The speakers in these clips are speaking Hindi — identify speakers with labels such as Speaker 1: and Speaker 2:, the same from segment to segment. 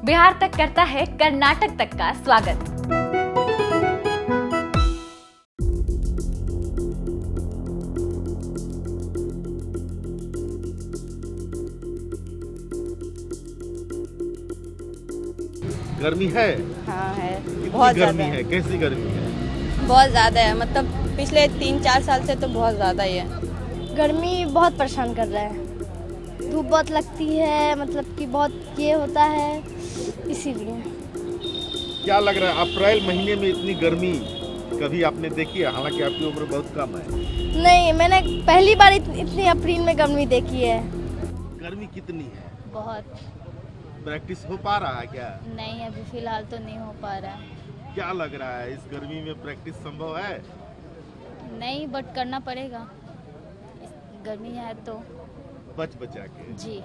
Speaker 1: बिहार तक करता है कर्नाटक तक का स्वागत।
Speaker 2: गर्मी है?
Speaker 3: हाँ है,
Speaker 2: कितनी
Speaker 3: बहुत
Speaker 2: गर्मी
Speaker 3: ज़्यादा
Speaker 2: है? कैसी गर्मी है?
Speaker 3: बहुत ज़्यादा है। मतलब पिछले 3-4 साल से तो बहुत ज़्यादा ही है।
Speaker 4: गर्मी बहुत परेशान कर रहा है, धूप बहुत लगती है, मतलब कि बहुत ये होता है, इसीलिए।
Speaker 2: क्या लग रहा है अप्रैल महीने में इतनी गर्मी कभी आपने देखी है? हालांकि आपकी उम्र बहुत कम है।
Speaker 4: नहीं, मैंने पहली बार इतनी अप्रैल में गर्मी देखी है।
Speaker 2: गर्मी कितनी है?
Speaker 3: बहुत
Speaker 2: प्रैक्टिस हो पा रहा है क्या?
Speaker 3: नहीं, अभी फ़िलहाल तो नहीं हो पा रहा है।
Speaker 2: क्या लग रहा है इस गर्मी में प्रैक्टिस संभव है?
Speaker 3: नहीं, बट करना पड़ेगा, गर्मी है तो।
Speaker 2: बच बचा के
Speaker 3: जी।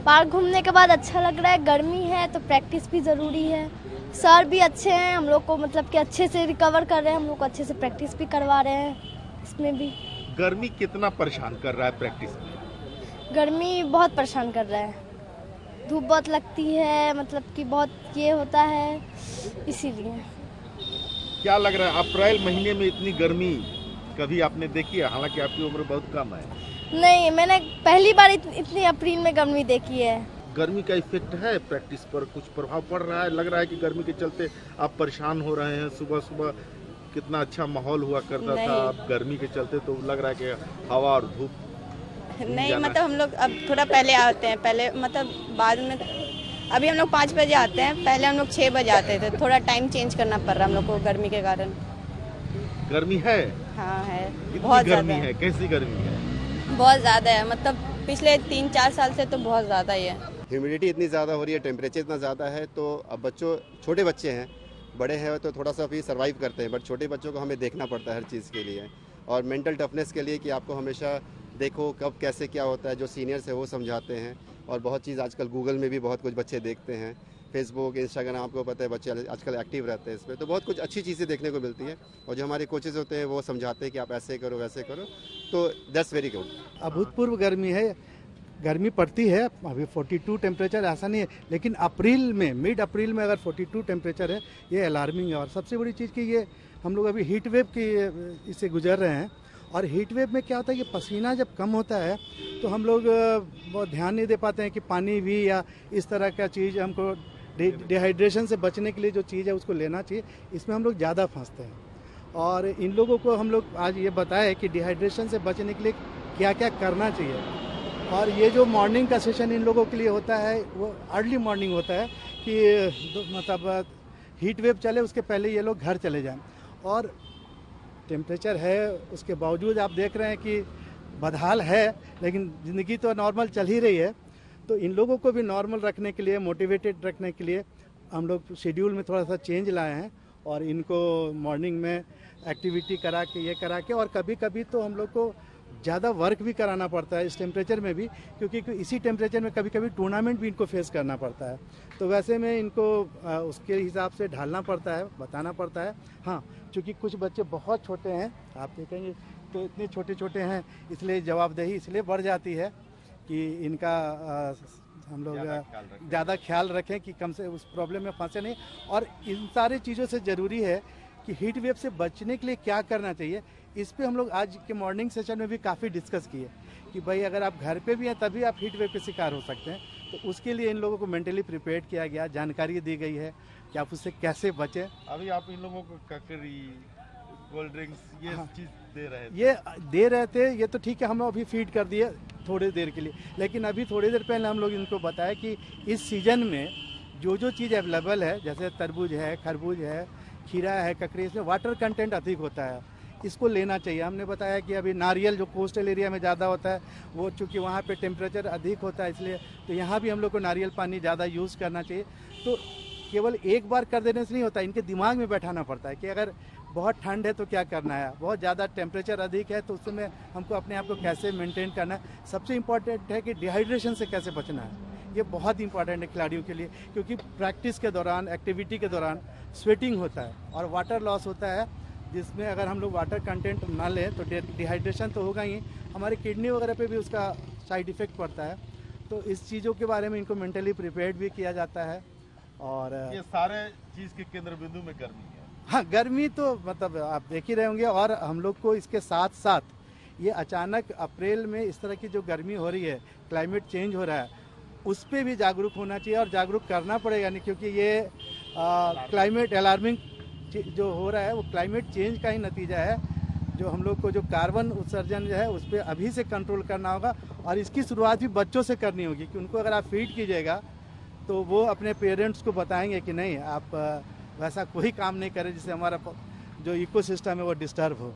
Speaker 4: पार्क घूमने के बाद अच्छा लग रहा है, गर्मी है तो प्रैक्टिस भी ज़रूरी है। सर भी अच्छे हैं, हम लोग को मतलब कि अच्छे से रिकवर कर रहे हैं, हम लोग को अच्छे से प्रैक्टिस भी करवा रहे हैं। इसमें भी
Speaker 2: गर्मी कितना परेशान कर रहा है प्रैक्टिस में?
Speaker 4: गर्मी बहुत परेशान कर रहा है, धूप बहुत लगती है, मतलब कि बहुत ये होता है, इसीलिए।
Speaker 2: क्या लग रहा है अप्रैल महीने में इतनी गर्मी कभी आपने देखी है? हालांकि आपकी उम्र बहुत कम है।
Speaker 4: नहीं, मैंने पहली बार इतनी अप्रैल में गर्मी देखी है।
Speaker 2: गर्मी का इफेक्ट है प्रैक्टिस पर? कुछ प्रभाव पड़ रहा है? लग रहा है कि गर्मी के चलते आप परेशान हो रहे हैं। सुबह सुबह कितना अच्छा माहौल हुआ करता था, अब गर्मी के चलते तो लग रहा है कि हवा और धूप
Speaker 3: नहीं, मतलब हम लोग अब थोड़ा पहले आते हैं, पहले मतलब बाद में। अभी हम लोग 5 बजे आते हैं, पहले हम लोग 6 बजे आते थे। थोड़ा टाइम चेंज करना पड़ रहा है हम लोग को गर्मी के कारण।
Speaker 2: गर्मी है?
Speaker 3: हाँ है,
Speaker 2: कितनी
Speaker 3: बहुत
Speaker 2: गर्मी
Speaker 3: ज़्यादा
Speaker 2: है? कैसी गर्मी है?
Speaker 3: बहुत ज़्यादा है। मतलब पिछले 3-4 साल से तो बहुत ज़्यादा ही है।
Speaker 5: ह्यूमिडिटी इतनी ज़्यादा हो रही है, टेम्परेचर इतना ज़्यादा है, तो अब छोटे बच्चे हैं, बड़े हैं तो थोड़ा सा भी सर्वाइव करते हैं, बट छोटे बच्चों को हमें देखना पड़ता है हर चीज़ के लिए। और मेंटल टफनेस के लिए कि आपको हमेशा देखो कब कैसे क्या होता है, जो सीनियर्स है वो समझाते हैं। और बहुत चीज़ आजकल गूगल में भी बहुत कुछ बच्चे देखते हैं, फेसबुक, इंस्टाग्राम, आपको पता है बच्चे आजकल एक्टिव रहते हैं इस पर, तो बहुत कुछ अच्छी चीज़ें देखने को मिलती है। और जो हमारे कोचेज़ होते हैं वो समझाते हैं कि आप ऐसे करो वैसे करो, तो दैट्स वेरी गुड।
Speaker 6: अभूतपूर्व गर्मी है, गर्मी पड़ती है। अभी 42 टेम्परेचर ऐसा नहीं है, लेकिन अप्रैल में, मिड अप्रैल में अगर 42 टेम्परेचर है, ये अलार्मिंग है। और सबसे बड़ी चीज़ कि ये हम लोग अभी हीट वेव की इससे गुजर रहे हैं। और हीट वेव में क्या होता है कि पसीना जब कम होता है तो हम लोग बहुत ध्यान नहीं दे पाते हैं कि पानी भी या इस तरह का चीज़ हमको डिहाइड्रेशन से बचने के लिए जो चीज़ है उसको लेना चाहिए। इसमें हम लोग ज़्यादा फंसते हैं। और इन लोगों को हम लोग आज ये बताएं कि डिहाइड्रेशन से बचने के लिए क्या क्या करना चाहिए। और ये जो मॉर्निंग का सेशन इन लोगों के लिए होता है वो अर्ली मॉर्निंग होता है कि मतलब हीट वेव चले उसके पहले ये लोग घर चले जाएं। और टेम्परेचर है उसके बावजूद आप देख रहे हैं कि बदहाल है, लेकिन ज़िंदगी तो नॉर्मल चल ही रही है। तो इन लोगों को भी नॉर्मल रखने के लिए, मोटिवेटेड रखने के लिए हम लोग शेड्यूल में थोड़ा सा चेंज लाए हैं। और इनको मॉर्निंग में एक्टिविटी करा के, ये करा के, और कभी कभी तो हम लोग को ज़्यादा वर्क भी कराना पड़ता है इस टेम्परेचर में भी, क्योंकि इसी टेम्परेचर में कभी कभी टूर्नामेंट भी इनको फेस करना पड़ता है। तो वैसे में इनको उसके हिसाब से ढालना पड़ता है, बताना पड़ता है। हाँ, चूँकि कुछ बच्चे बहुत छोटे हैं, आप देखेंगे तो इतने छोटे छोटे हैं, इसलिए जवाबदेही इसलिए बढ़ जाती है कि इनका हम लोग ज़्यादा ख्याल रखें कि कम से उस प्रॉब्लम में फंसे नहीं। और इन सारी चीज़ों से ज़रूरी है कि हीट वेव से बचने के लिए क्या करना चाहिए। इस पे हम लोग आज के मॉर्निंग सेशन में भी काफ़ी डिस्कस किए कि भाई अगर आप घर पे भी हैं तभी आप हीट वेव के शिकार हो सकते हैं। तो उसके लिए इन लोगों को मेंटली प्रिपेयर किया गया, जानकारी दी गई है कि आप उससे कैसे बचें।
Speaker 2: अभी आप इन लोगों को ककरी, कोल्ड ड्रिंक्स ये चीज़ दे रहे थे?
Speaker 6: ये दे रहे थे, ये तो ठीक है, हम लोग अभी फीड कर दिए थोड़ी देर के लिए। लेकिन अभी थोड़ी देर पहले हम लोग इनको बताया कि इस सीज़न में जो जो चीज़ अवेलेबल है, जैसे तरबूज है, खरबूज है, खीरा है, ककड़ी, इसमें वाटर कंटेंट अधिक होता है, इसको लेना चाहिए। हमने बताया कि अभी नारियल जो कोस्टल एरिया में ज़्यादा होता है, वो चूँकि वहाँ पे टेम्परेचर अधिक होता है, इसलिए तो यहाँ भी हम लोग को नारियल पानी ज़्यादा यूज़ करना चाहिए। तो केवल एक बार कर देने से नहीं होता, इनके दिमाग में बैठाना पड़ता है कि अगर बहुत ठंड है तो क्या करना है, बहुत ज़्यादा टेम्परेचर अधिक है तो उसमें हमको अपने आप को कैसे मेंटेन करना है। सबसे इम्पॉर्टेंट है कि डिहाइड्रेशन से कैसे बचना है, ये बहुत इंपॉर्टेंट है खिलाड़ियों के लिए, क्योंकि प्रैक्टिस के दौरान, एक्टिविटी के दौरान स्वेटिंग होता है और वाटर लॉस होता है, जिसमें अगर हम लोग वाटर कंटेंट ना लें तो डिहाइड्रेशन तो होगा ही, हमारे किडनी वगैरह पे भी उसका साइड इफ़ेक्ट पड़ता है। तो इस चीज़ों के बारे में इनको मेंटली प्रिपेयर्ड भी किया जाता है। और
Speaker 2: ये सारे चीज के केंद्र बिंदु में गर्मी है।
Speaker 6: हाँ, गर्मी तो मतलब आप देख ही रहे होंगे। और हम लोग को इसके साथ साथ ये अचानक अप्रैल में इस तरह की जो गर्मी हो रही है, क्लाइमेट चेंज हो रहा है, उस पर भी जागरूक होना चाहिए और जागरूक करना पड़ेगा। नहीं, क्योंकि ये क्लाइमेट अलार्मिंग जो हो रहा है वो क्लाइमेट चेंज का ही नतीजा है। जो हम लोग को जो कार्बन उत्सर्जन जो है उस पर अभी से कंट्रोल करना होगा। और इसकी शुरुआत भी बच्चों से करनी होगी कि उनको अगर आप फीड कीजिएगा तो वो अपने पेरेंट्स को बताएंगे कि नहीं, आप वैसा कोई काम नहीं करें जिससे हमारा जो इकोसिस्टम है वो डिस्टर्ब हो।